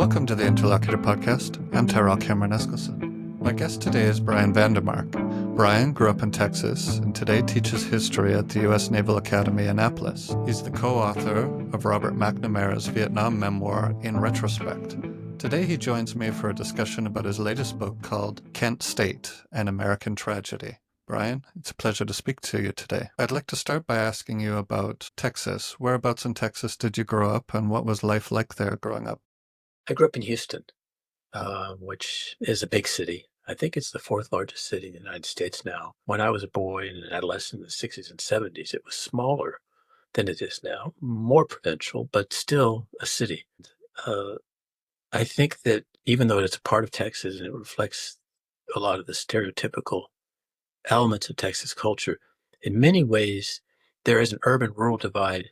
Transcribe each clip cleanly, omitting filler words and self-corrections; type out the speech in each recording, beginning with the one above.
Welcome to the Interlocutor podcast. I'm Tyrell Cameron Escalation. My guest today is Brian VanDeMark. Brian grew up in Texas and today teaches history at the U.S. Naval Academy, Annapolis. He's the co-author of Robert McNamara's Vietnam memoir, In Retrospect. Today he joins me for a discussion about his latest book called Kent State, An American Tragedy. Brian, it's a pleasure to speak to you today. I'd like to start by asking you about Texas. Whereabouts in Texas did you grow up, and what was life like there growing up? I grew up in Houston, which is a big city. I think it's the fourth largest city in the United States now. When I was a boy and an adolescent in the 60s and 70s, it was smaller than it is now, more provincial, but still a city. I think that even though it's a part of Texas and it reflects a lot of the stereotypical elements of Texas culture, in many ways, there is an urban-rural divide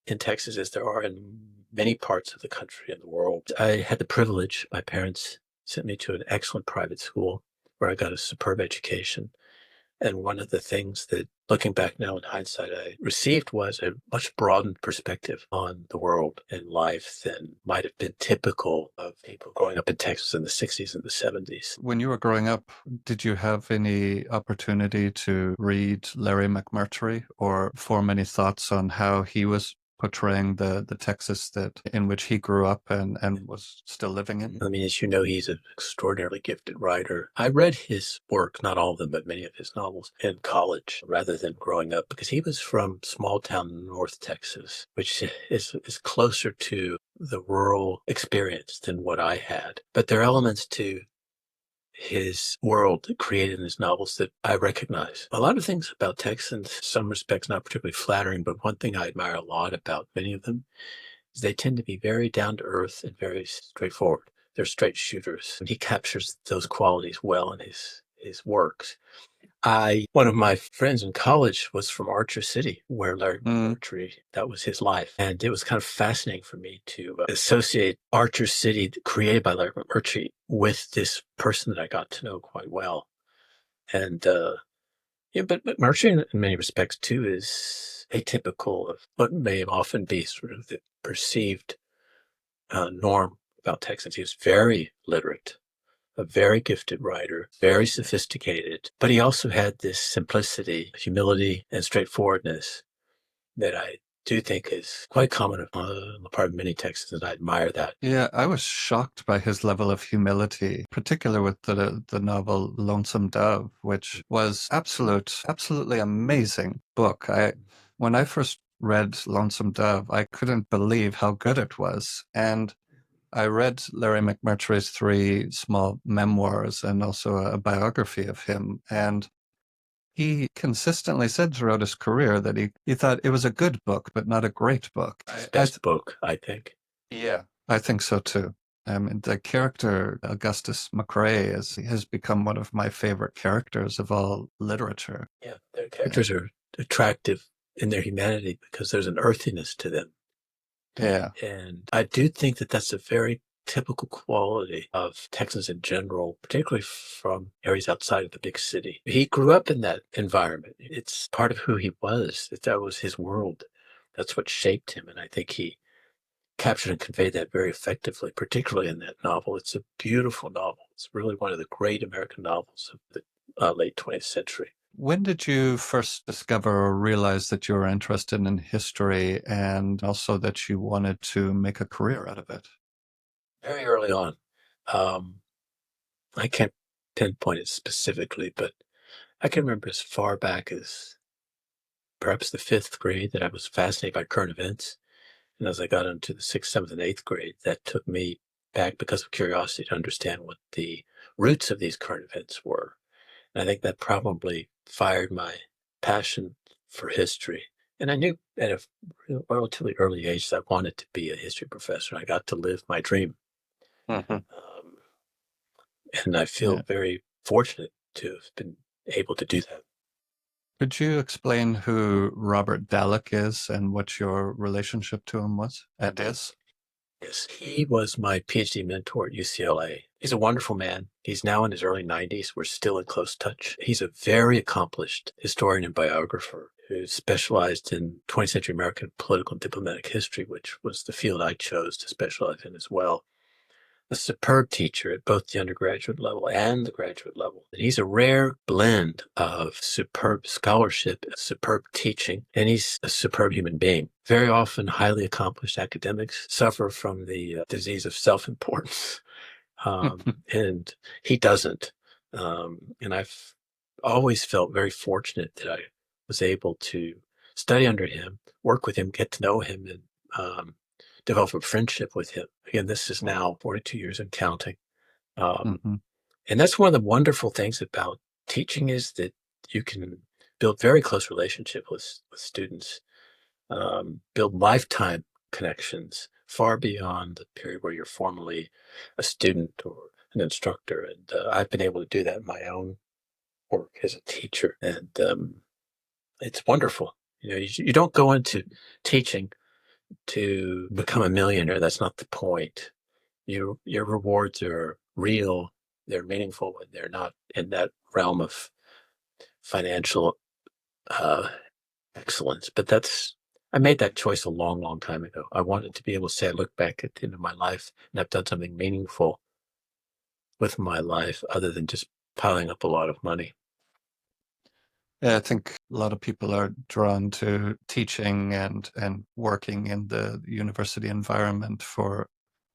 in Texas as there are in many parts of the country and the world. I had the privilege, my parents sent me to an excellent private school where I got a superb education. And one of the things that, looking back now in hindsight, I received was a much broadened perspective on the world and life than might have been typical of people growing up in Texas in the 60s and the 70s. When you were growing up, did you have any opportunity to read Larry McMurtry or form any thoughts on how he was portraying the Texas in which he grew up and was still living in? I mean, as you know, he's an extraordinarily gifted writer. I read his work, not all of them, but many of his novels, in college rather than growing up, because he was from small town North Texas, which is closer to the rural experience than what I had. But there are elements to his world created in his novels that I recognize. A lot of things about Texans, in some respects not particularly flattering, but one thing I admire a lot about many of them is they tend to be very down to earth and very straightforward. They're straight shooters. And he captures those qualities well in his works. One of my friends in college was from Archer City, where Larry McMurtry, that was his life. And it was kind of fascinating for me to associate Archer City, created by Larry McMurtry, with this person that I got to know quite well. And, but McMurtry, in many respects, too, is atypical of what may often be sort of the perceived norm about Texans. He was very literate, a very gifted writer, very sophisticated, but he also had this simplicity, humility, and straightforwardness that I do think is quite common on the part of many Texans, and I admire that. Yeah, I was shocked by his level of humility, particularly with the novel Lonesome Dove, which was absolutely amazing book. When I first read Lonesome Dove, I couldn't believe how good it was. And I read Larry McMurtry's 3 small memoirs and also a biography of him. And he consistently said throughout his career that he thought it was a good book, but not a great book. His best book, I think. Yeah, I think so too. The character Augustus McCrae has become one of my favorite characters of all literature. Yeah, their characters are attractive in their humanity because there's an earthiness to them. Yeah. And I do think that that's a very typical quality of Texans in general, particularly from areas outside of the big city. He grew up in that environment. It's part of who he was. That was his world. That's what shaped him. And I think he captured and conveyed that very effectively, particularly in that novel. It's a beautiful novel. It's really one of the great American novels of the late 20th century. When did you first discover or realize that you were interested in history and also that you wanted to make a career out of it? Very early on. I can't pinpoint it specifically, but I can remember as far back as perhaps the 5th grade that I was fascinated by current events. And as I got into the 6th, 7th, and 8th grade, that took me back because of curiosity to understand what the roots of these current events were. And I think that probably fired my passion for history. And I knew at a relatively early age that I wanted to be a history professor. I got to live my dream. Mm-hmm. And I feel very fortunate to have been able to do that. Could you explain who Robert Dallek is and what your relationship to him was and is? Yes, he was my PhD mentor at UCLA. He's a wonderful man. He's now in his early 90s. We're still in close touch. He's a very accomplished historian and biographer who specialized in 20th century American political and diplomatic history, which was the field I chose to specialize in as well. a superb teacher at both the undergraduate level and the graduate level. He's a rare blend of superb scholarship, superb teaching, and he's a superb human being. Very often, highly accomplished academics suffer from the disease of self-importance, and he doesn't. And I've always felt very fortunate that I was able to study under him, work with him, get to know him, and develop a friendship with him. Again, this is now 42 years and counting. Um, Hmm. and that's one of the wonderful things about teaching is that you can build very close relationship with students, build lifetime connections far beyond the period where you're formally a student or an instructor. And I've been able to do that in my own work as a teacher. And it's wonderful. You don't go into teaching to become a millionaire. That's not the point. Your rewards are real, they're meaningful, and they're not in that realm of financial uh, excellence. But I made that choice a long, long time ago. I wanted to be able to say I look back at the end of my life and I've done something meaningful with my life other than just piling up a lot of money. Yeah, I think a lot of people are drawn to teaching and working in the university environment for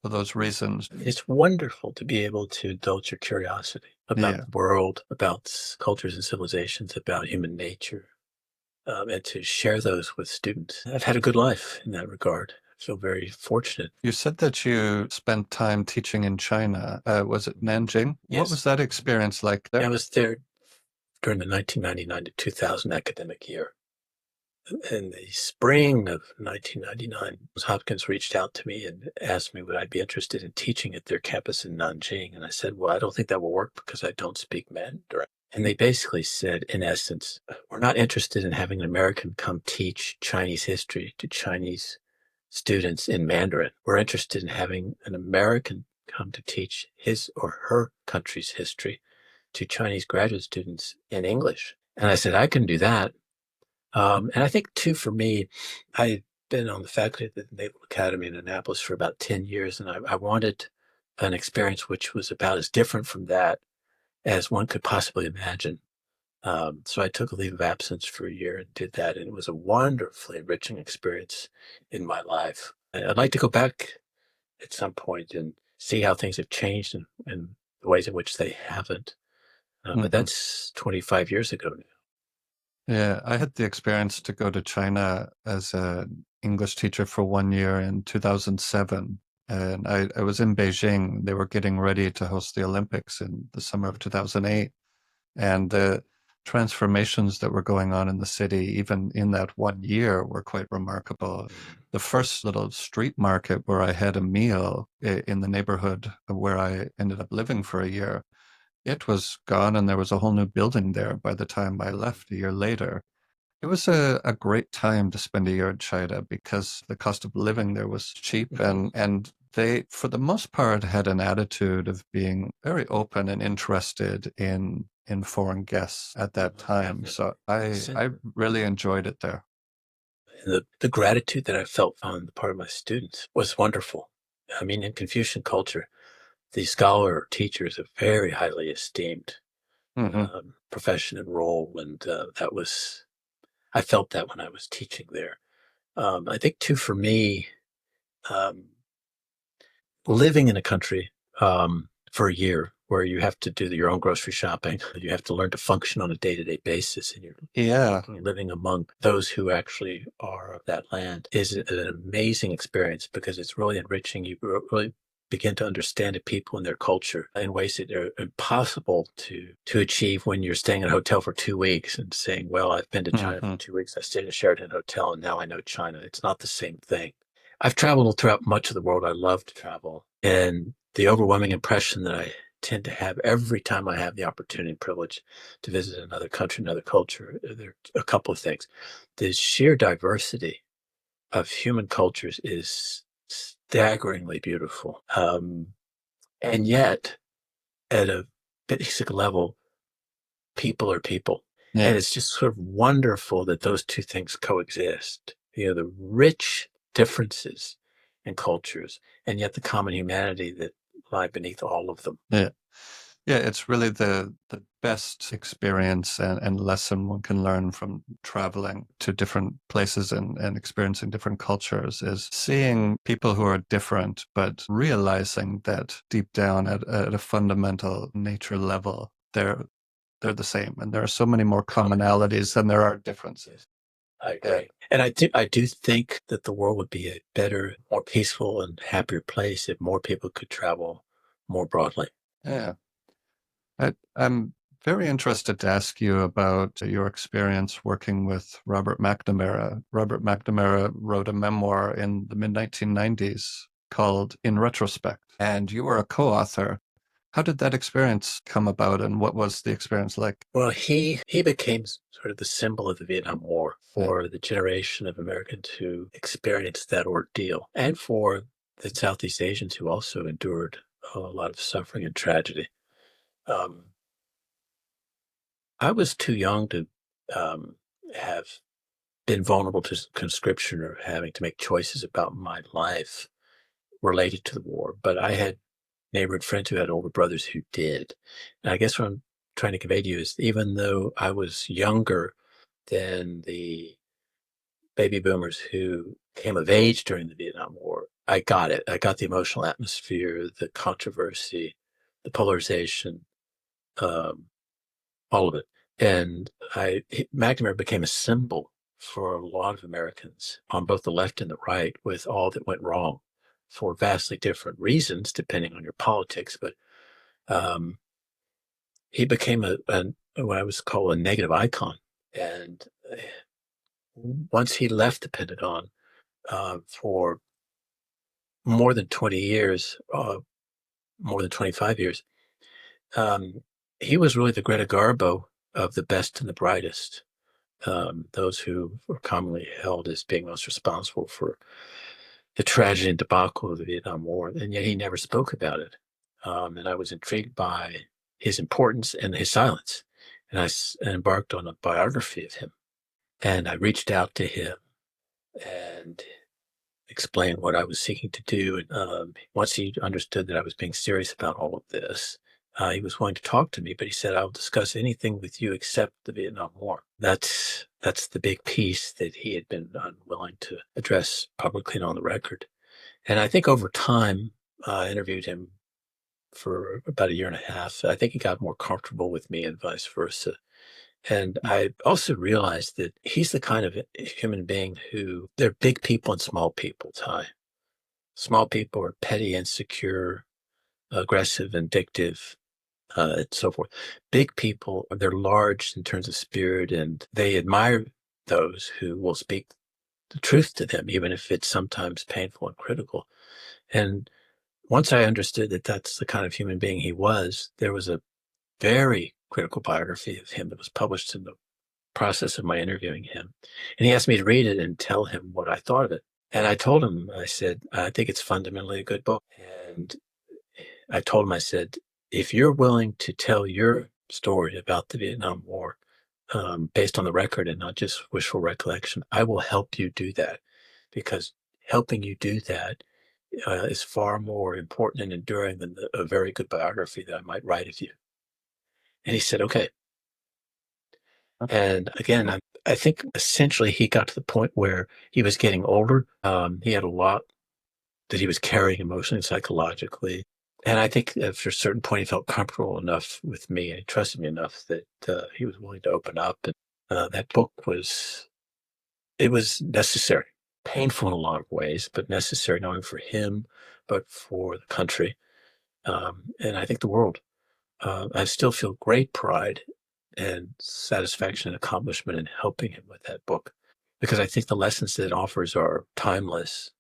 those reasons. It's wonderful to be able to indulge your curiosity about Yeah. the world, about cultures and civilizations, about human nature, and to share those with students. I've had a good life in that regard. I feel very fortunate. You said that you spent time teaching in China. Was it Nanjing? What was Yes, that experience like I there? was there during the 1999 to 2000 academic year. In the spring of 1999, Johns Hopkins reached out to me and asked me would I be interested in teaching at their campus in Nanjing. And I said, well, I don't think that will work because I don't speak Mandarin. And they basically said, in essence, we're not interested in having an American come teach Chinese history to Chinese students in Mandarin. We're interested in having an American come to teach his or her country's history to Chinese graduate students in English. And I said, I can do that. And I think too, for me, I've been on the faculty at the Naval Academy in Annapolis for about 10 years, and I wanted an experience which was about as different from that as one could possibly imagine. So I took a leave of absence for a year and did that, and it was a wonderfully enriching experience in my life. I'd like to go back at some point and see how things have changed and the ways in which they haven't. But Hmm. that's 25 years ago now. Yeah, I had the experience to go to China as an English teacher for 1 year in 2007. And I was in Beijing. They were getting ready to host the Olympics in the summer of 2008. And the transformations that were going on in the city, even in that 1 year, were quite remarkable. The first little street market where I had a meal in the neighborhood where I ended up living for a year, it was gone, and there was a whole new building there by the time I left a year later. It was a great time to spend a year in China because the cost of living there was cheap, and they, for the most part, had an attitude of being very open and interested in foreign guests at that time. So I really enjoyed it there. And the gratitude that I felt on the part of my students was wonderful. I mean, in Confucian culture, the scholar or teacher is a very highly esteemed Hmm. profession and role. And I felt that when I was teaching there. I think, too, for me, um, living in a country for a year where you have to do your own grocery shopping, you have to learn to function on a day-to-day basis, and you're Yeah. working and living among those who actually are of that land is an amazing experience because it's really enriching. You really begin to understand the people and their culture in ways that are impossible to achieve when you're staying in a hotel for 2 weeks and saying, well, I've been to China for Hmm. 2 weeks. I stayed in a Sheraton hotel and now I know China. It's not the same thing. I've traveled throughout much of the world. I love to travel. And the overwhelming impression that I tend to have every time I have the opportunity and privilege to visit another country, another culture, there are a couple of things. The sheer diversity of human cultures is staggeringly beautiful. And yet, at a basic level, people are people. Yeah. And it's just sort of wonderful that those two things coexist. The rich differences in cultures, and yet the common humanity that lie beneath all of them. Yeah. Yeah, it's really the best experience and lesson one can learn from traveling to different places and experiencing different cultures is seeing people who are different, but realizing that deep down at a fundamental nature level, they're the same. And there are so many more commonalities than there are differences. I agree. And I do think that the world would be a better, more peaceful and happier place if more people could travel more broadly. Yeah. I'm very interested to ask you about your experience working with Robert McNamara. Robert McNamara wrote a memoir in the mid 1990s called In Retrospect, and you were a co-author. How did that experience come about, and what was the experience like? Well, he became sort of the symbol of the Vietnam War Yeah. for the generation of Americans who experienced that ordeal, and for the Southeast Asians who also endured a lot of suffering and tragedy. Um, I was too young to um, have been vulnerable to conscription or having to make choices about my life related to the war, but I had neighborhood friends who had older brothers who did. And I guess what I'm trying to convey to you is even though I was younger than the baby boomers who came of age during the Vietnam War, I got it. I got the emotional atmosphere, the controversy, the polarization, um, all of it. And McNamara became a symbol for a lot of Americans on both the left and the right with all that went wrong for vastly different reasons, depending on your politics. But um, he became what I was called a negative icon. And once he left the Pentagon for more than 20 years, more than 25 years, um, he was really the Greta Garbo of the best and the brightest. Those who were commonly held as being most responsible for the tragedy and debacle of the Vietnam War, and yet he never spoke about it. And I was intrigued by his importance and his silence, and embarked on a biography of him. And I reached out to him and explained what I was seeking to do. And once he understood that I was being serious about all of this, he was willing to talk to me, but he said, "I'll discuss anything with you except the Vietnam War." That's the big piece that he had been unwilling to address publicly and on the record. And I think over time, I interviewed him for about a year and a half. I think he got more comfortable with me and vice versa. And I also realized that he's the kind of human being who they're big people and small people, Ty. Small people are petty, insecure, aggressive, vindictive, and so forth. Big people, they're large in terms of spirit, and they admire those who will speak the truth to them, even if it's sometimes painful and critical. And once I understood that that's the kind of human being he was, there was a very critical biography of him that was published in the process of my interviewing him. And he asked me to read it and tell him what I thought of it. And I told him, I said, I think it's fundamentally a good book. And I told him, I said, if you're willing to tell your story about the Vietnam War based on the record and not just wishful recollection, I will help you do that because helping you do that is far more important and enduring than a very good biography that I might write of you. And he said, okay. And again, I think essentially he got to the point where he was getting older. He had a lot that he was carrying emotionally and psychologically. And I think after a certain point, he felt comfortable enough with me and he trusted me enough that he was willing to open up. And that book it was necessary, painful in a lot of ways, but necessary not only for him, but for the country. And I think the world. I still feel great pride and satisfaction and accomplishment in helping him with that book because I think the lessons that it offers are timeless.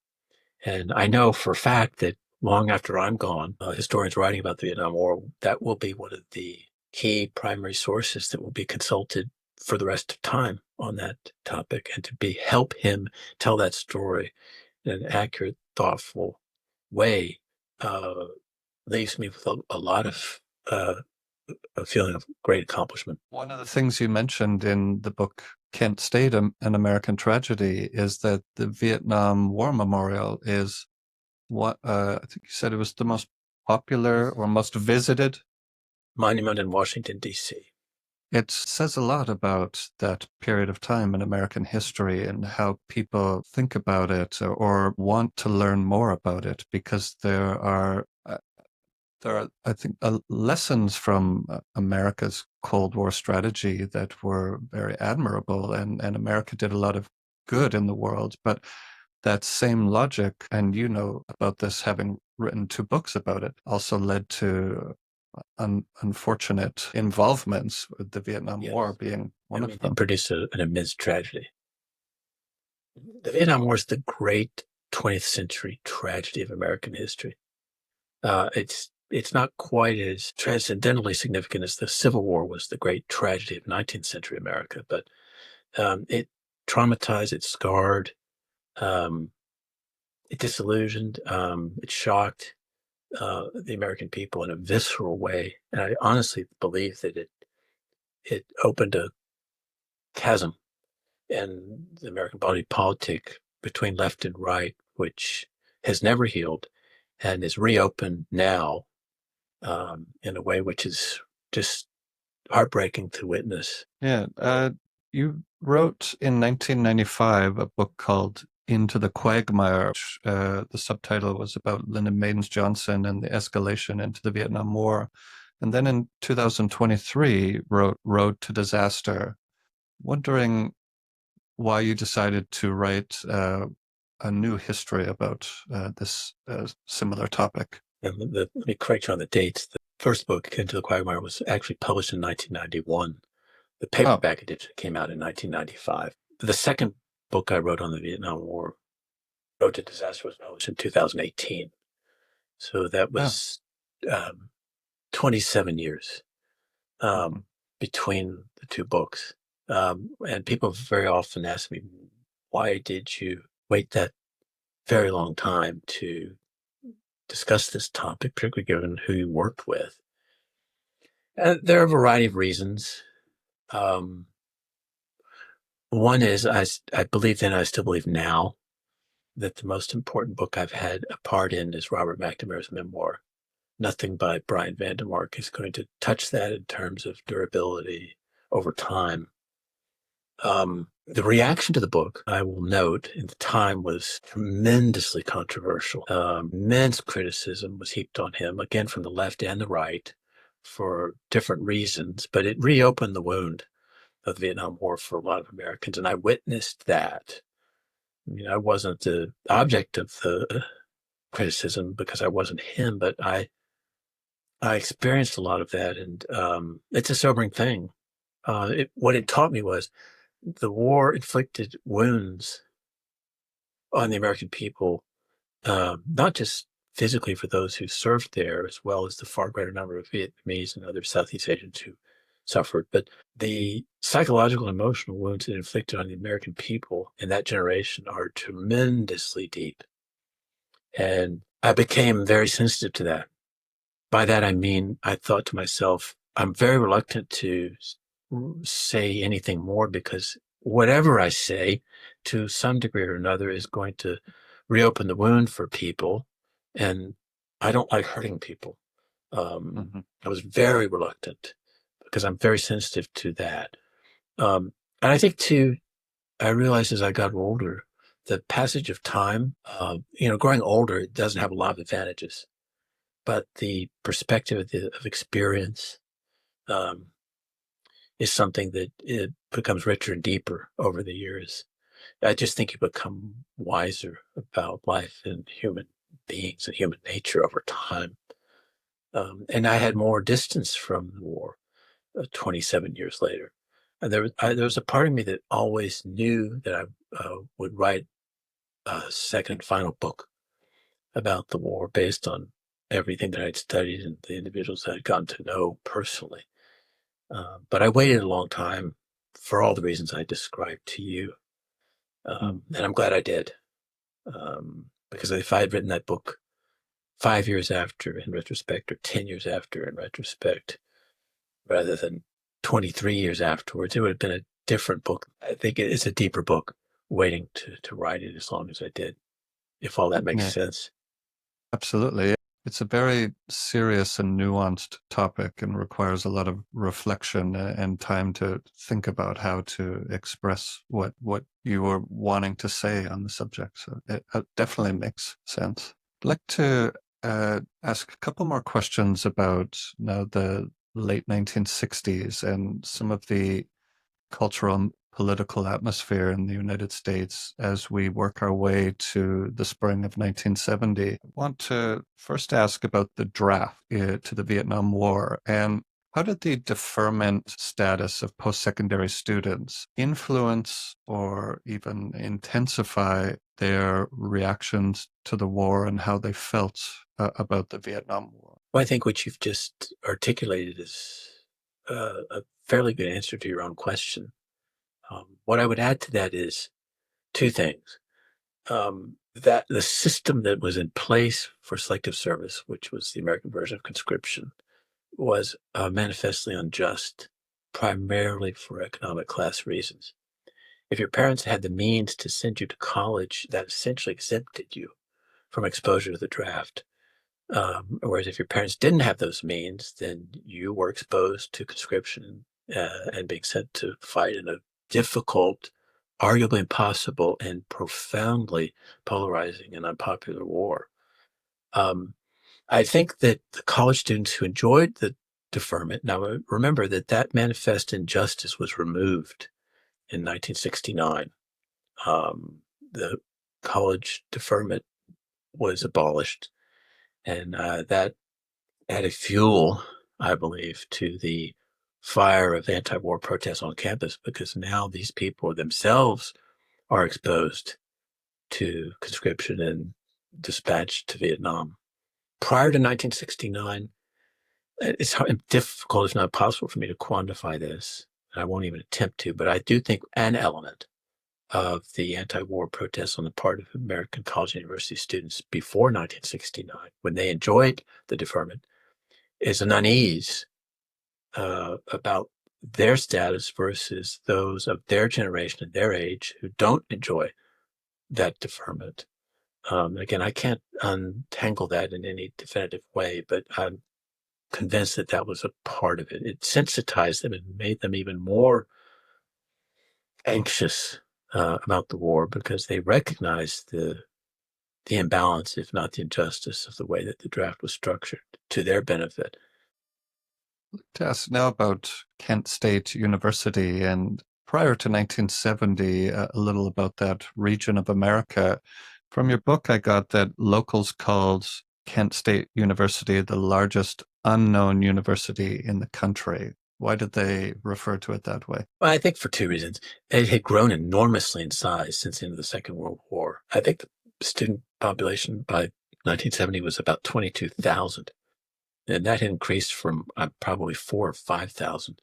And I know for a fact that long after I'm gone, historians writing about the Vietnam War, that will be one of the key primary sources that will be consulted for the rest of time on that topic and to help him tell that story in an accurate, thoughtful way uh, leaves me with a lot of a feeling of great accomplishment. One of the things you mentioned in the book Kent State, An American Tragedy, is that the Vietnam War Memorial is what I think you said it was the most popular or most visited? Monument in Washington, D.C. It says a lot about that period of time in American history and how people think about it or want to learn more about it, because there are, I think, lessons from America's Cold War strategy that were very admirable, and America did a lot of good in the world. But that same logic, and you know about this having written two books about it, also led to unfortunate involvements, with the Vietnam War Yes. being one of It them. produced an immense tragedy. The Vietnam War is the great 20th century tragedy of American history. It's not quite as transcendentally significant as the Civil War was the great tragedy of 19th century America, but it traumatized, it scarred, um, it disillusioned, it shocked the American people in a visceral way, and I honestly believe that it opened a chasm in the American body politic between left and right, which has never healed and is reopened now in a way which is just heartbreaking to witness. Yeah. You wrote in 1995 a book called Into the Quagmire. Which, the subtitle was about Lyndon Baines Johnson and the escalation into the Vietnam War. And then in 2023 wrote Road to Disaster. Wondering why you decided to write a new history about this similar topic. And let me correct you on the dates. The first book, Into the Quagmire, was actually published in 1991. The Oh, paperback edition came out in 1995. The second book I wrote on the Vietnam War, Road to Disaster, was published in 2018. So that yeah. was 27 years Mhm. between the two books. And people very often ask me, why did you wait that very long time to discuss this topic, particularly given who you worked with? There are a variety of reasons. Um, One is I believe then, I still believe now, that the most important book I've had a part in is Robert McNamara's memoir. Nothing by Brian VanDeMark is going to touch that in terms of durability over time. The reaction to the book, I will note, at the time was tremendously controversial. Immense criticism was heaped on him, again from the left and the right, for different reasons, but it reopened the wound of the Vietnam War for a lot of Americans, and I witnessed that. I mean, I wasn't the object of the criticism because I wasn't him, but I experienced a lot of that, and it's a sobering thing. What it taught me was the war inflicted wounds on the American people, not just physically for those who served there, as well as the far greater number of Vietnamese and other Southeast Asians who suffered, but the psychological and emotional wounds it inflicted on the American people in that generation are tremendously deep. And I became very sensitive to that. By that, I mean, I thought to myself, I'm very reluctant to say anything more because whatever I say to some degree or another is going to reopen the wound for people. And I don't like hurting people. Mhm. I was very reluctant because I'm very sensitive to that. And I think too, I realized as I got older, the passage of time, growing older, it doesn't have a lot of advantages, but the perspective of experience um, is something that it becomes richer and deeper over the years. I just think you become wiser about life and human beings and human nature over time. And I had more distance from the war 27 years later. And there was a part of me that always knew that I would write a second final book about the war based on everything that I'd studied and the individuals that I'd gotten to know personally. But I waited a long time for all the reasons I described to you. Mm. And I'm glad I did. Because if I had written that book 5 years after, in retrospect, or 10 years after, in retrospect, rather than 23 years afterwards, it would have been a different book. I think it's a deeper book waiting to write it as long as I did, if all that makes Yeah, sense. absolutely. It's a very serious and nuanced topic and requires a lot of reflection and time to think about how to express what you were wanting to say on the subject. So it definitely makes sense. I'd like to ask a couple more questions about now the late 1960s and some of the cultural and political atmosphere in the United States as we work our way to the spring of 1970. I want to first ask about the draft to the Vietnam War and how did the deferment status of post-secondary students influence or even intensify their reactions to the war and how they felt about the Vietnam War? Well, I think what you've just articulated is a fairly good answer to your own question. What I would add to that is two things. That the system that was in place for selective service, which was the American version of conscription, was manifestly unjust, primarily for economic class reasons. If your parents had the means to send you to college, that essentially exempted you from exposure to the draft. Whereas if your parents didn't have those means, then you were exposed to conscription and being sent to fight in a difficult, arguably impossible, and profoundly polarizing and unpopular war. Um, I think that the college students who enjoyed the deferment, now remember that that manifest injustice was removed in 1969. The college deferment was abolished, and that added fuel, I believe, to the fire of anti-war protests on campus because now these people themselves are exposed to conscription and dispatched to Vietnam. Prior to 1969, it's difficult, if not possible, for me to quantify this. I won't even attempt to, but I do think an element of the anti-war protests on the part of American college and university students before 1969, when they enjoyed the deferment, is an unease about their status versus those of their generation and their age who don't enjoy that deferment. Again, I can't untangle that in any definitive way, but I'm convinced that that was a part of it. It sensitized them and made them even more anxious about the war because they recognized the imbalance, if not the injustice, of the way that the draft was structured to their benefit. To ask now about Kent State University and prior to 1970, a little about that region of America. From your book, I got that locals called Kent State University the largest unknown university in the country. Why did they refer to it that way? Well, I think for two reasons. It had grown enormously in size since the end of the Second World War. I think the student population by 1970 was about 22,000. And that had increased from probably 4,000 or 5,000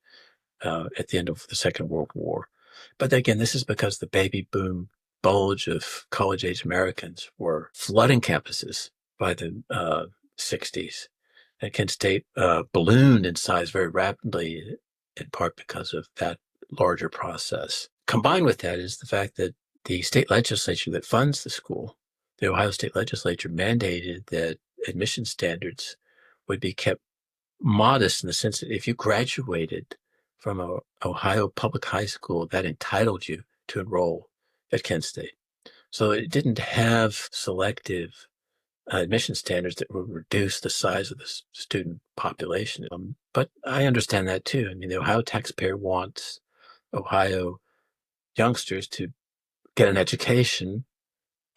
at the end of the Second World War. But again, this is because the baby boom bulge of college-age Americans were flooding campuses by the 60s. And Kent State ballooned in size very rapidly, in part because of that larger process. Combined with that is the fact that the state legislature that funds the school, the Ohio State Legislature, mandated that admission standards would be kept modest in the sense that if you graduated from a Ohio public high school, that entitled you to enroll at Kent State. So it didn't have selective admission standards that would reduce the size of the student population. But I understand that too. I mean, the Ohio taxpayer wants Ohio youngsters to get an education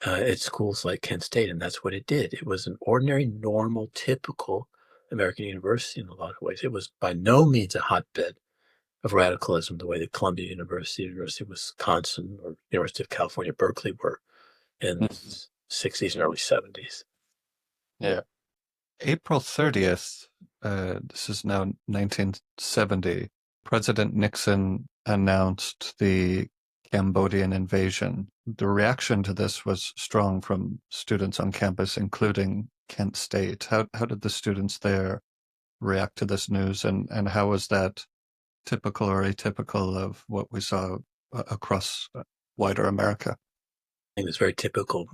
at schools like Kent State, and that's what it did. It was an ordinary, normal, typical American university in a lot of ways. It was by no means a hotbed of radicalism the way that Columbia University, University of Wisconsin, or University of California, Berkeley were in the Mhm. 60s and early 70s. Yeah. April 30th, this is now 1970, President Nixon announced the Cambodian invasion. The reaction to this was strong from students on campus, including Kent State. How did the students there react to this news, and how was that typical or atypical of what we saw across wider America? It was very typical.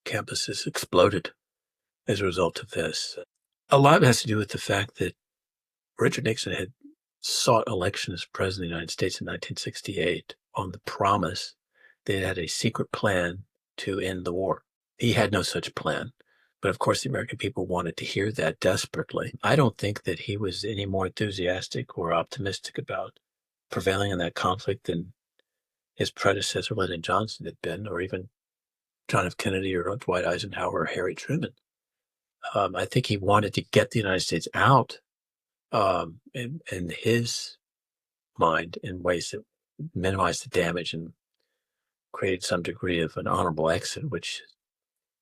Campuses exploded as a result of this. A lot of it has to do with the fact that Richard Nixon had sought election as president of the United States in 1968 on the promise that he had a secret plan to end the war. He had no such plan. But of course, the American people wanted to hear that desperately. I don't think that he was any more enthusiastic or optimistic about prevailing in that conflict than his predecessor, Lyndon Johnson, had been, or even John F. Kennedy or Dwight Eisenhower or Harry Truman. I think he wanted to get the United States out in his mind in ways that minimized the damage and created some degree of an honorable exit, which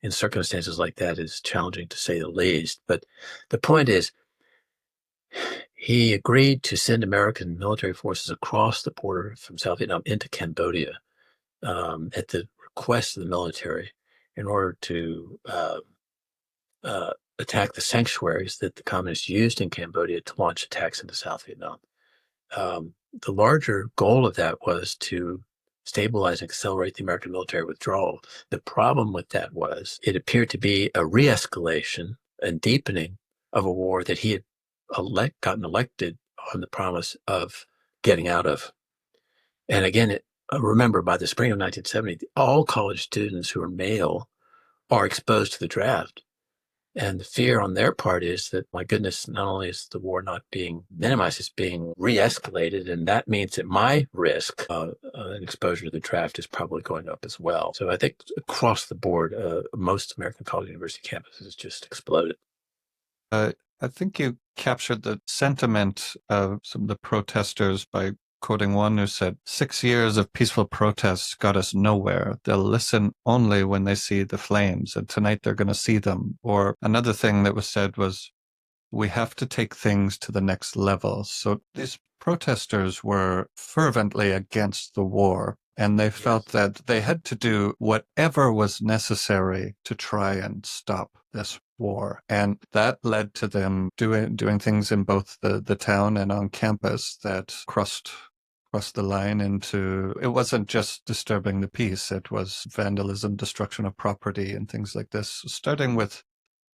in circumstances like that is challenging to say the least. But the point is, he agreed to send American military forces across the border from South Vietnam into Cambodia at the request of the military in order to attack the sanctuaries that the communists used in Cambodia to launch attacks into South Vietnam. The larger goal of that was to stabilize and accelerate the American military withdrawal. The problem with that was it appeared to be a re-escalation and deepening of a war that he had gotten elected on the promise of getting out of. And again, remember, by the spring of 1970, all college students who are male are exposed to the draft. And the fear on their part is that, my goodness, not only is the war not being minimized, it's being re-escalated. And that means that my risk and exposure to the draft is probably going up as well. So I think across the board, most American college university campuses just exploded. I think you captured the sentiment of some of the protesters by quoting one who said, 6 years of peaceful protests got us nowhere. They'll listen only when they see the flames, and tonight they're going to see them. Or another thing that was said was, we have to take things to the next level. So these protesters were fervently against the war, and they felt that they had to do whatever was necessary to try and stop this war. And that led to them doing things in both the town and on campus that crossed the line into, it wasn't just disturbing the peace, it was vandalism, destruction of property, and things like this. Starting with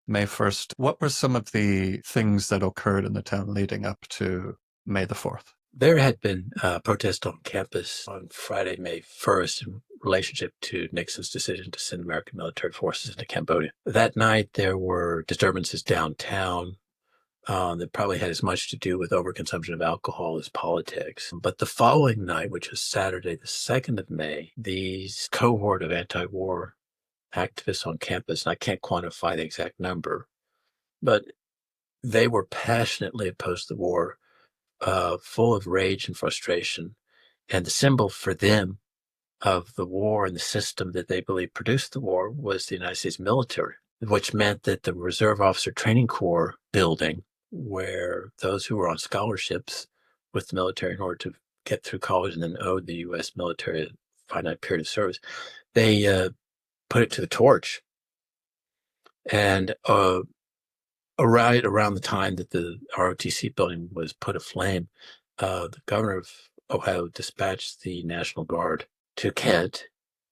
May 1st, what were some of the things that occurred in the town leading up to May the 4th? There had been protests on campus on Friday, May 1st, in relationship to Nixon's decision to send American military forces into Cambodia. That night, there were disturbances downtown that probably had as much to do with overconsumption of alcohol as politics. But the following night, which was Saturday, the 2nd of May, these cohort of anti-war activists on campus, and I can't quantify the exact number, but they were passionately opposed to the war, full of rage and frustration. And the symbol for them of the war and the system that they believed produced the war was the United States military, which meant that the Reserve Officer Training Corps building, where those who were on scholarships with the military in order to get through college and then owed the U.S. military a finite period of service, they put it to the torch. And right around the time that the ROTC building was put aflame, the governor of Ohio dispatched the National Guard to Kent,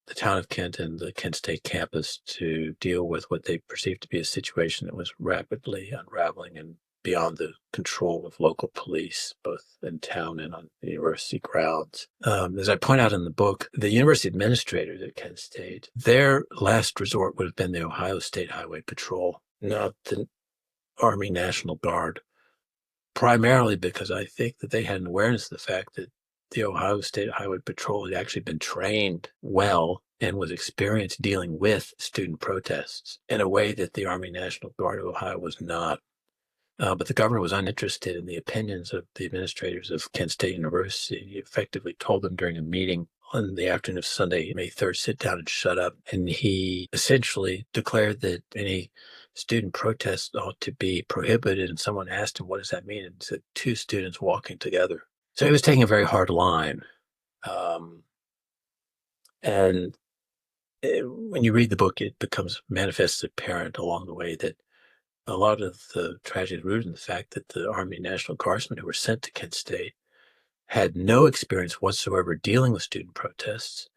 the town of Kent, and the Kent State campus to deal with what they perceived to be a situation that was rapidly unraveling and beyond the control of local police, both in town and on the university grounds. As I point out in the book, the university administrators at Kent State, their last resort would have been the Ohio State Highway Patrol, not the Army National Guard, primarily because I think that they had an awareness of the fact that the Ohio State Highway Patrol had actually been trained well and was experienced dealing with student protests in a way that the Army National Guard of Ohio was not. But the governor was uninterested in the opinions of the administrators of Kent State University. He effectively told them during a meeting on the afternoon of Sunday, May 3rd, sit down and shut up. And he essentially declared that any student protests ought to be prohibited. And someone asked him, what does that mean? And he said, two students walking together. So he was taking a very hard line. When you read the book, it becomes manifestly apparent along the way that a lot of the tragedy rooted in the fact that the Army National Guardsmen who were sent to Kent State had no experience whatsoever dealing with student protests,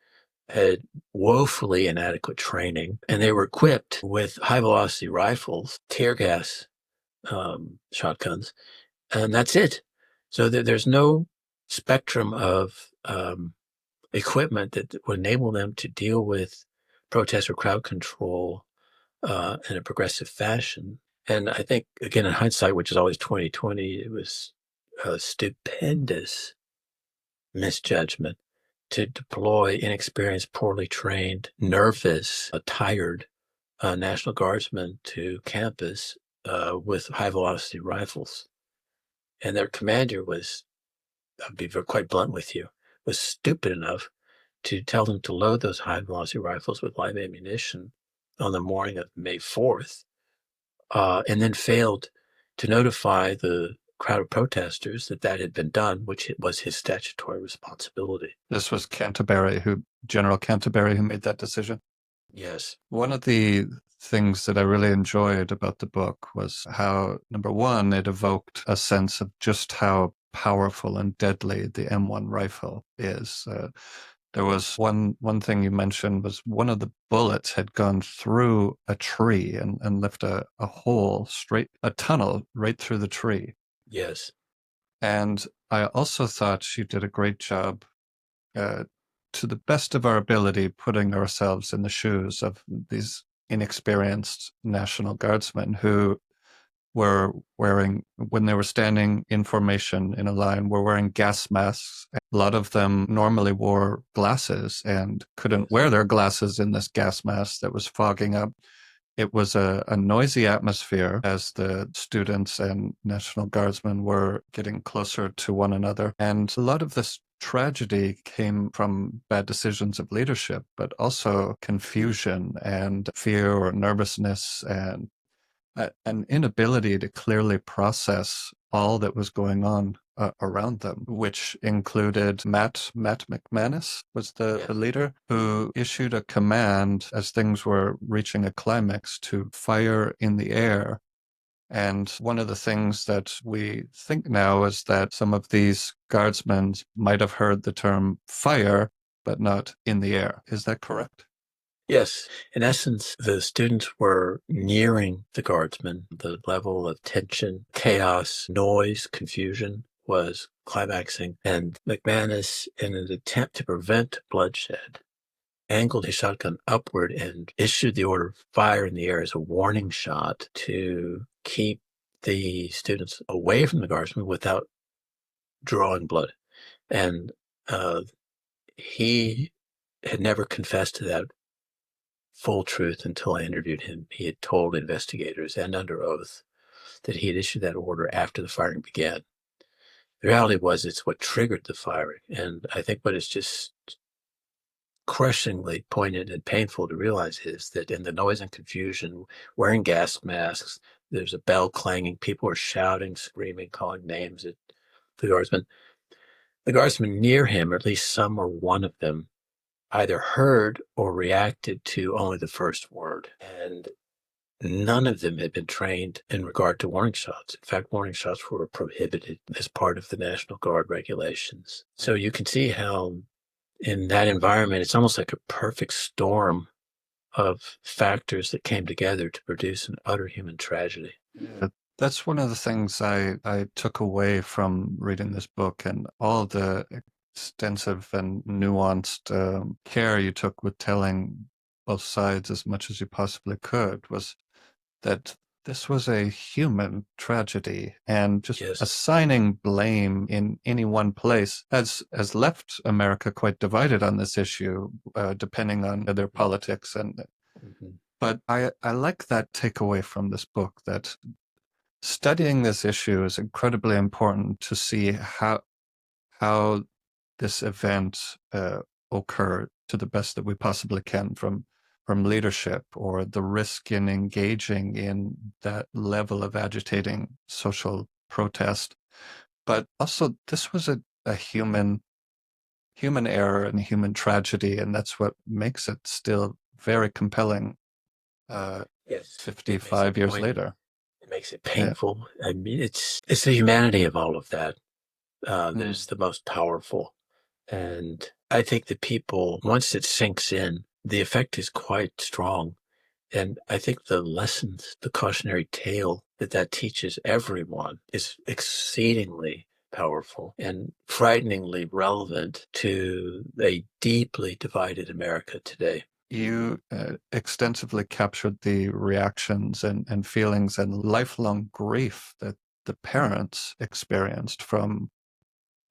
had woefully inadequate training, and they were equipped with high-velocity rifles, tear gas shotguns, and that's it. So there's no spectrum of equipment that would enable them to deal with protest or crowd control in a progressive fashion. And I think, again, in hindsight, which is always 2020, it was a stupendous misjudgment to deploy inexperienced, poorly trained, nervous, tired National Guardsmen to campus with high-velocity rifles. And their commander was, I'll be quite blunt with you, was stupid enough to tell them to load those high-velocity rifles with live ammunition on the morning of May 4th, and then failed to notify the crowd of protesters that that had been done, which was his statutory responsibility. This was General Canterbury, who made that decision. Yes. One of the things that I really enjoyed about the book was how, number one, it evoked a sense of just how powerful and deadly the M1 rifle is. There was one thing you mentioned was one of the bullets had gone through a tree and left a tunnel right through the tree. Yes. And I also thought she did a great job, to the best of our ability, putting ourselves in the shoes of these inexperienced National Guardsmen who were wearing, when they were standing in formation in a line, were wearing gas masks. A lot of them normally wore glasses and couldn't wear their glasses in this gas mask that was fogging up. It was a noisy atmosphere as the students and National Guardsmen were getting closer to one another. And a lot of this tragedy came from bad decisions of leadership, but also confusion and fear or nervousness and an inability to clearly process all that was going on around them, which included Matt McManus was the leader, who issued a command as things were reaching a climax to fire in the air. And one of the things that we think now is that some of these guardsmen might have heard the term fire, but not in the air. Is that correct? Yes. In essence, the students were nearing the guardsmen. The level of tension, chaos, noise, confusion was climaxing. And McManus, in an attempt to prevent bloodshed, angled his shotgun upward and issued the order fire in the air as a warning shot to keep the students away from the guardsmen without drawing blood. And he had never confessed to that full truth until I interviewed him. He had told investigators and under oath that he had issued that order after the firing began. The reality was it's what triggered the firing. And I think what is just crushingly poignant and painful to realize is that in the noise and confusion, wearing gas masks, there's a bell clanging, people are shouting, screaming, calling names at the guardsmen. The guardsmen near him, or at least some or one of them, either heard or reacted to only the first word. And none of them had been trained in regard to warning shots. In fact, warning shots were prohibited as part of the National Guard regulations. So you can see how in that environment, it's almost like a perfect storm of factors that came together to produce an utter human tragedy. Yeah. That's one of the things I took away from reading this book, and all the extensive and nuanced care you took with telling both sides as much as you possibly could was that this was a human tragedy, and just assigning blame in any one place has left America quite divided on this issue, depending on their politics. And but I like that takeaway from this book, that studying this issue is incredibly important to see how this event occurred to the best that we possibly can from leadership, or the risk in engaging in that level of agitating social protest. But also, this was a human error and human tragedy, and that's what makes it still very compelling 55 years later. It makes it painful. Yeah. I mean, it's the humanity of all of that that is the most powerful. And I think that people, once it sinks in, the effect is quite strong. And I think the lessons, the cautionary tale that teaches everyone is exceedingly powerful and frighteningly relevant to a deeply divided America today. You extensively captured the reactions and feelings and lifelong grief that the parents experienced from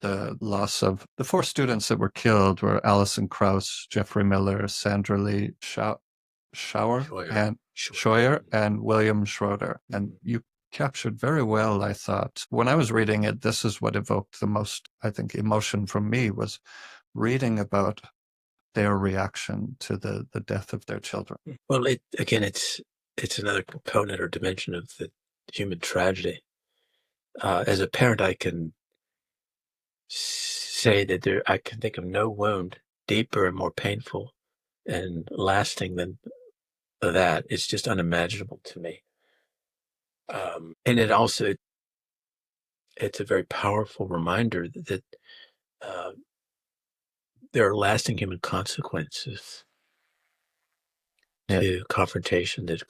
the loss of the four students that were killed were Alison Krauss, Jeffrey Miller, Sandra Lee Scheuer, and William Schroeder. And you captured very well, I thought. When I was reading it, this is what evoked the most, I think, emotion from me, was reading about their reaction to the death of their children. Well, it's another component or dimension of the human tragedy. As a parent, I can say that I can think of no wound deeper and more painful and lasting than that. It's just unimaginable to me. And it's a very powerful reminder that there are lasting human consequences to confrontation that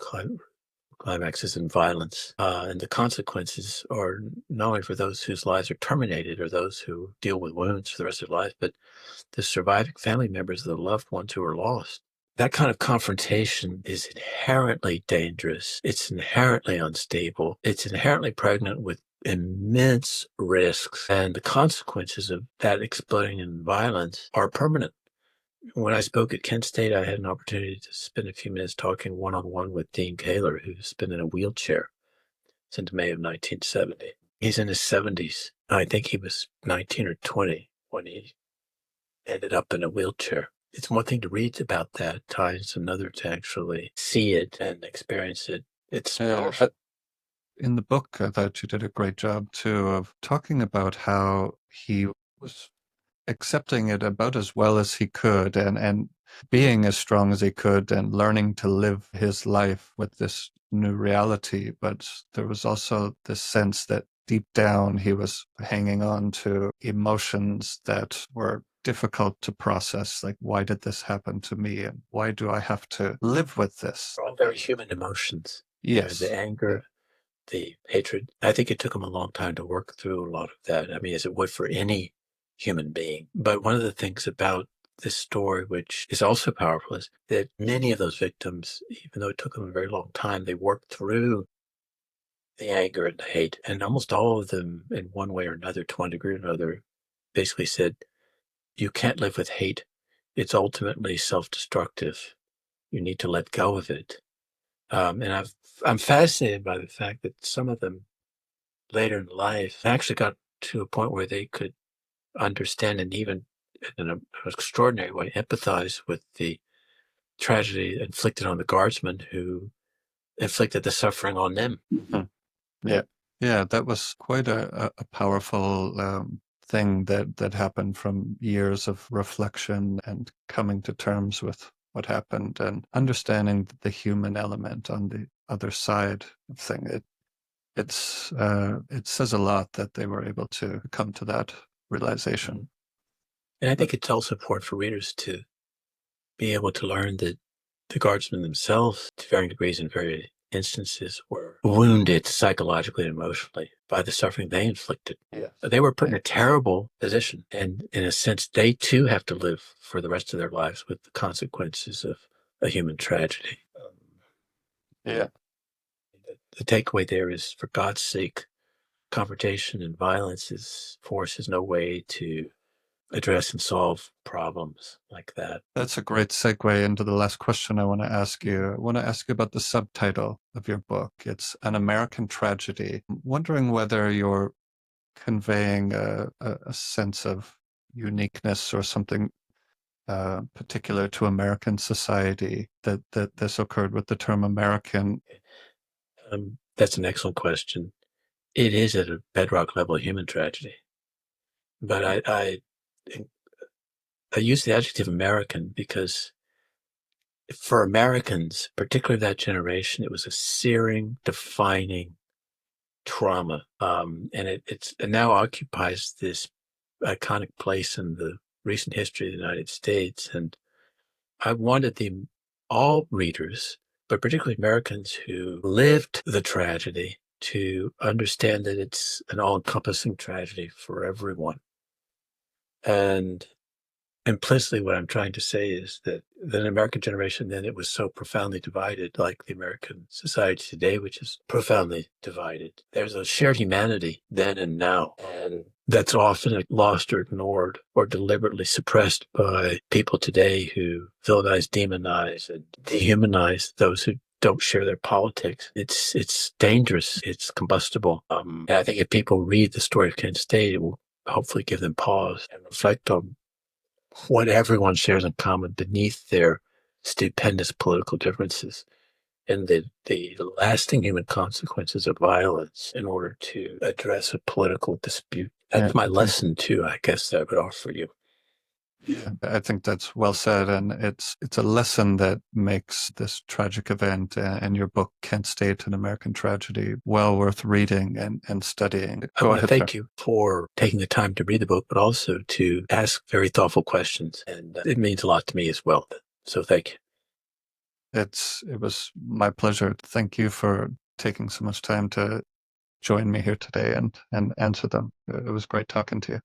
climaxes in violence. And the consequences are not only for those whose lives are terminated or those who deal with wounds for the rest of their life, but the surviving family members of the loved ones who are lost. That kind of confrontation is inherently dangerous. It's inherently unstable. It's inherently pregnant with immense risks. And the consequences of that exploding in violence are permanent. When I spoke at Kent State, I had an opportunity to spend a few minutes talking one-on-one with Dean Kaler, who's been in a wheelchair since May of 1970. He's in his 70s. I think he was 19 or 20 when he ended up in a wheelchair. It's one thing to read about that time. It's another to actually see it and experience it. It's powerful. In the book, I thought you did a great job, too, of talking about how he was accepting it about as well as he could and being as strong as he could and learning to live his life with this new reality. But there was also this sense that deep down he was hanging on to emotions that were difficult to process, like, why did this happen to me and why do I have to live with this? They're all very human emotions. Yes. The anger, the hatred. I think it took him a long time to work through a lot of that. I mean, as it would for any human being. But one of the things about this story, which is also powerful, is that many of those victims, even though it took them a very long time, they worked through the anger and the hate. And almost all of them, in one way or another, to one degree or another, basically said, you can't live with hate. It's ultimately self-destructive. You need to let go of it. And I'm fascinated by the fact that some of them later in life actually got to a point where they could understand and even in an extraordinary way empathize with the tragedy inflicted on the guardsmen who inflicted the suffering on them. Yeah. Yeah, that was quite a powerful thing that happened from years of reflection and coming to terms with what happened and understanding the human element on the other side of thing. It says a lot that they were able to come to that realization. And I think it's also important for readers to be able to learn that the guardsmen themselves, to varying degrees in various instances, were wounded psychologically and emotionally by the suffering they inflicted. Yes. They were put in a terrible position. And in a sense, they too have to live for the rest of their lives with the consequences of a human tragedy. Yeah. The takeaway there is, for God's sake, confrontation and violence force is no way to address and solve problems like that. That's a great segue into the last question I want to ask you. I want to ask you about the subtitle of your book. It's An American Tragedy. I'm wondering whether you're conveying a sense of uniqueness or something particular to American society that this occurred with the term American. That's an excellent question. It is at a bedrock level a human tragedy. But I use the adjective American because for Americans, particularly that generation, it was a searing, defining trauma. And it now occupies this iconic place in the recent history of the United States. And I wanted all readers, but particularly Americans who lived the tragedy, to understand that it's an all-encompassing tragedy for everyone. And implicitly, what I'm trying to say is that the American generation then, it was so profoundly divided, like the American society today, which is profoundly divided. There's a shared humanity then and now, and that's often lost or ignored or deliberately suppressed by people today who villainize, demonize, and dehumanize those who don't share their politics. It's dangerous. It's combustible. And I think if people read the story of Kent State, it will hopefully give them pause and reflect on what everyone shares in common beneath their stupendous political differences, and the lasting human consequences of violence in order to address a political dispute. That's my lesson too, I guess, that I would offer you. Yeah, I think that's well said, and it's a lesson that makes this tragic event in your book, Kent State, An American Tragedy, well worth reading and studying. I want to thank you for taking the time to read the book, but also to ask very thoughtful questions, and it means a lot to me as well. So thank you. It was my pleasure. Thank you for taking so much time to join me here today and answer them. It was great talking to you.